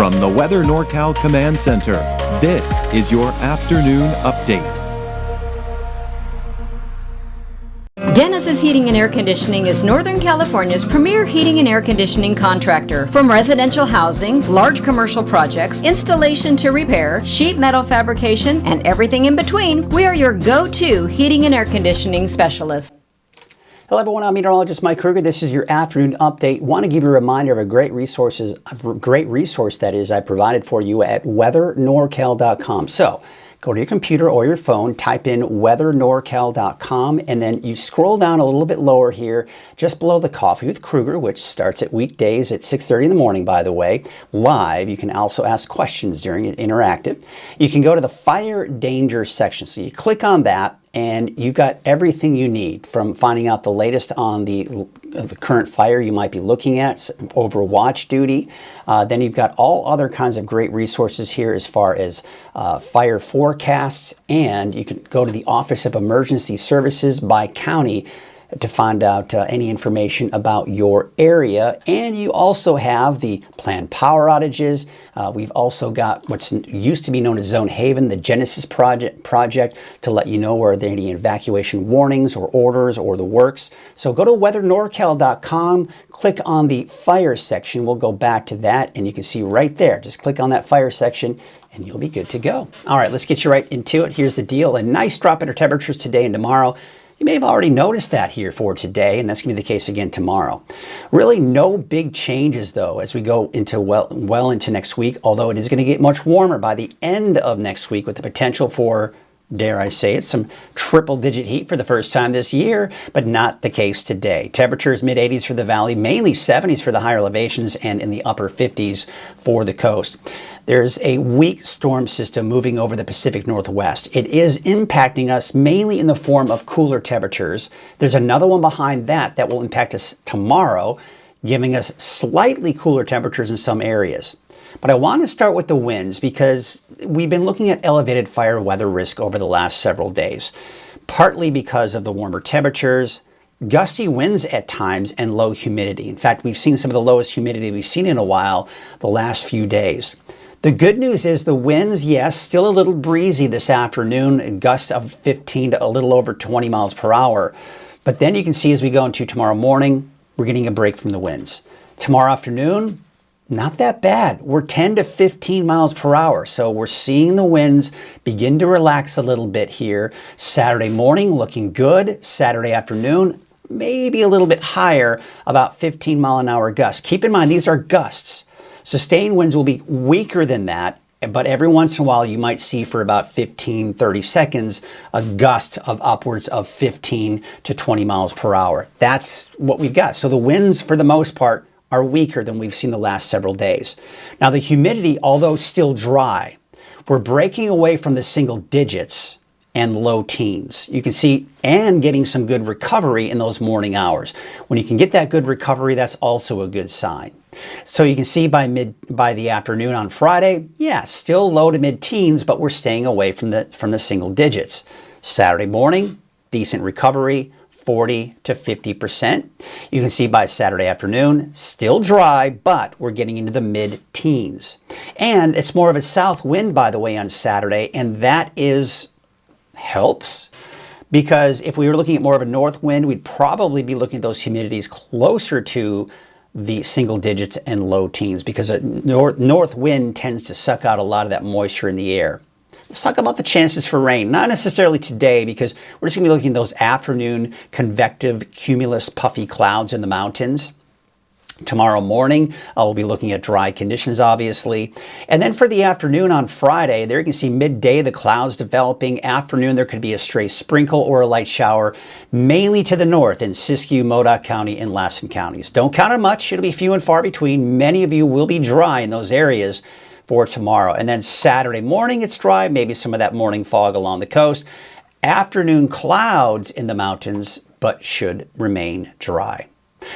From the Weather NorCal Command Center, this is your afternoon update. Dennis's Heating and Air Conditioning is Northern California's premier heating and air conditioning contractor. From residential housing, large commercial projects, installation to repair, sheet metal fabrication, and everything in between, we are your go-to heating and air conditioning specialist. Hello everyone, I'm Meteorologist Mike Krueger. This is your afternoon update. Want to give you a reminder of a great resource that is I provided for you at weathernorcal.com. So go to your computer or your phone, type in weathernorcal.com, and then you scroll down a little bit lower here, just below the Coffee with Krueger, which starts at weekdays at 6:30 in the morning, by the way, live. You can also ask questions during it, interactive. You can go to the fire danger section. So you click on that, and you got everything you need, from finding out the latest on the current fire you might be looking at, over watch duty. Then you've got all other kinds of great resources here as far as fire forecasts, and you can go to the Office of Emergency Services by county to find out any information about your area. And you also have the planned power outages. We've also got what's used to be known as Zone Haven, the Genesis project to let you know where there are any evacuation warnings or orders or the works. So go to weathernorcal.com, click on the fire section. We'll go back to that, and you can see right there. Just click on that fire section and you'll be good to go. All right, let's get you right into it. Here's the deal. A nice drop in our temperatures today and tomorrow. You may have already noticed that here for today, and that's going to be the case again tomorrow. Really no big changes, though, as we go into well into next week, although it is going to get much warmer by the end of next week with the potential for, dare I say it, some triple-digit heat for the first time this year, but not the case today. Temperatures mid-80s for the valley, mainly 70s for the higher elevations, and in the upper 50s for the coast. There's a weak storm system moving over the Pacific Northwest. It is impacting us mainly in the form of cooler temperatures. There's another one behind that will impact us tomorrow, giving us slightly cooler temperatures in some areas. But I want to start with the winds because we've been looking at elevated fire weather risk over the last several days, partly because of the warmer temperatures, gusty winds at times, and low humidity. In fact, we've seen some of the lowest humidity we've seen in a while the last few days. The good news is the winds, yes, still a little breezy this afternoon, gusts of 15 to a little over 20 miles per hour. But then you can see as we go into tomorrow morning, we're getting a break from the winds. Tomorrow afternoon, not that bad. We're 10 to 15 miles per hour. So we're seeing the winds begin to relax a little bit here. Saturday morning looking good. Saturday afternoon, maybe a little bit higher, about 15 mile an hour gusts. Keep in mind, these are gusts. Sustained winds will be weaker than that, but every once in a while you might see for about 15, 30 seconds a gust of upwards of 15 to 20 miles per hour. That's what we've got. So the winds, for the most part, are weaker than we've seen the last several days. Now the humidity, although still dry, we're breaking away from the single digits and low teens. You can see, and getting some good recovery in those morning hours. When you can get that good recovery, that's also a good sign. So you can see by the afternoon on Friday, yeah, still low to mid-teens, but we're staying away from the single digits. Saturday morning, decent recovery, 40 to 50%. You can see by Saturday afternoon, still dry, but we're getting into the mid-teens. And it's more of a south wind, by the way, on Saturday, and that helps. Because if we were looking at more of a north wind, we'd probably be looking at those humidities closer to the single digits and low teens, because a north wind tends to suck out a lot of that moisture in the air. Let's talk about the chances for rain. Not necessarily today, because we're just going to be looking at those afternoon convective cumulus puffy clouds in the mountains. Tomorrow morning, we'll be looking at dry conditions, obviously. And then for the afternoon on Friday, there you can see midday the clouds developing. Afternoon, there could be a stray sprinkle or a light shower, mainly to the north in Siskiyou, Modoc County, and Lassen counties. Don't count on much. It'll be few and far between. Many of you will be dry in those areas for tomorrow. And then Saturday morning, it's dry, maybe some of that morning fog along the coast. Afternoon clouds in the mountains, but should remain dry.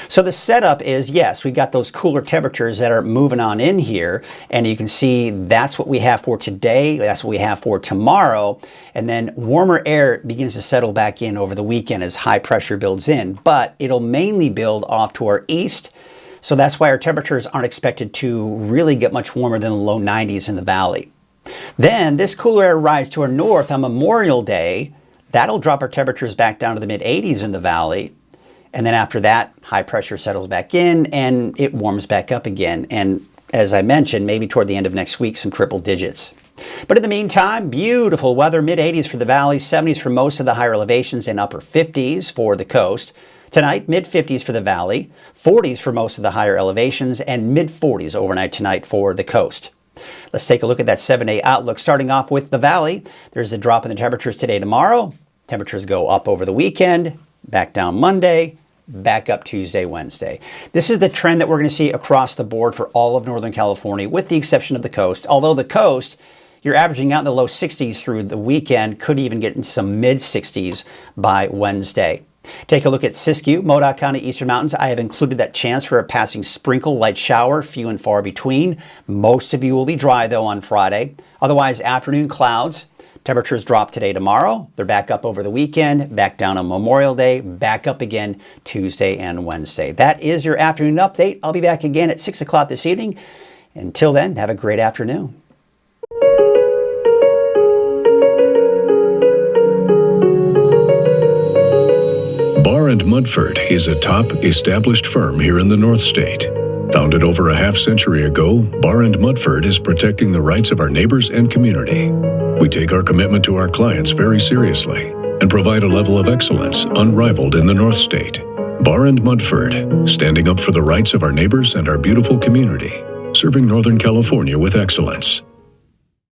So the setup is, yes, we've got those cooler temperatures that are moving on in here, and you can see that's what we have for today, that's what we have for tomorrow, and then warmer air begins to settle back in over the weekend as high pressure builds in, but it'll mainly build off to our east, So that's why our temperatures aren't expected to really get much warmer than the low 90s in the valley. Then this cooler air arrives to our north on Memorial Day. That'll drop our temperatures back down to the mid 80s in the valley. And then after that, high pressure settles back in and it warms back up again. And as I mentioned, maybe toward the end of next week, some triple digits. But in the meantime, beautiful weather, mid 80s for the valley, 70s for most of the higher elevations, and upper 50s for the coast. Tonight, mid 50s for the valley, 40s for most of the higher elevations, and mid 40s overnight tonight for the coast. Let's take a look at that 7-day outlook. Starting off with the valley, there's a drop in the temperatures today, tomorrow. Temperatures go up over the weekend, back down Monday, back up Tuesday, Wednesday. This is the trend that we're going to see across the board for all of Northern California, with the exception of the coast. Although the coast, you're averaging out in the low 60s through the weekend, could even get into some mid 60s by Wednesday. Take a look at Siskiyou, Modoc County, Eastern Mountains. I have included that chance for a passing sprinkle, light shower, few and far between. Most of you will be dry though on Friday. Otherwise, afternoon clouds. Temperatures drop today, tomorrow. They're back up over the weekend, back down on Memorial Day, back up again Tuesday and Wednesday. That is your afternoon update. I'll be back again at 6 o'clock this evening. Until then, have a great afternoon. Barr & Mudford is a top established firm here in the Northstate. Founded over a half-century ago, Barr & Mudford is protecting the rights of our neighbors and community. We take our commitment to our clients very seriously and provide a level of excellence unrivaled in the Northstate. Barr & Mudford, standing up for the rights of our neighbors and our beautiful community, serving Northern California with excellence.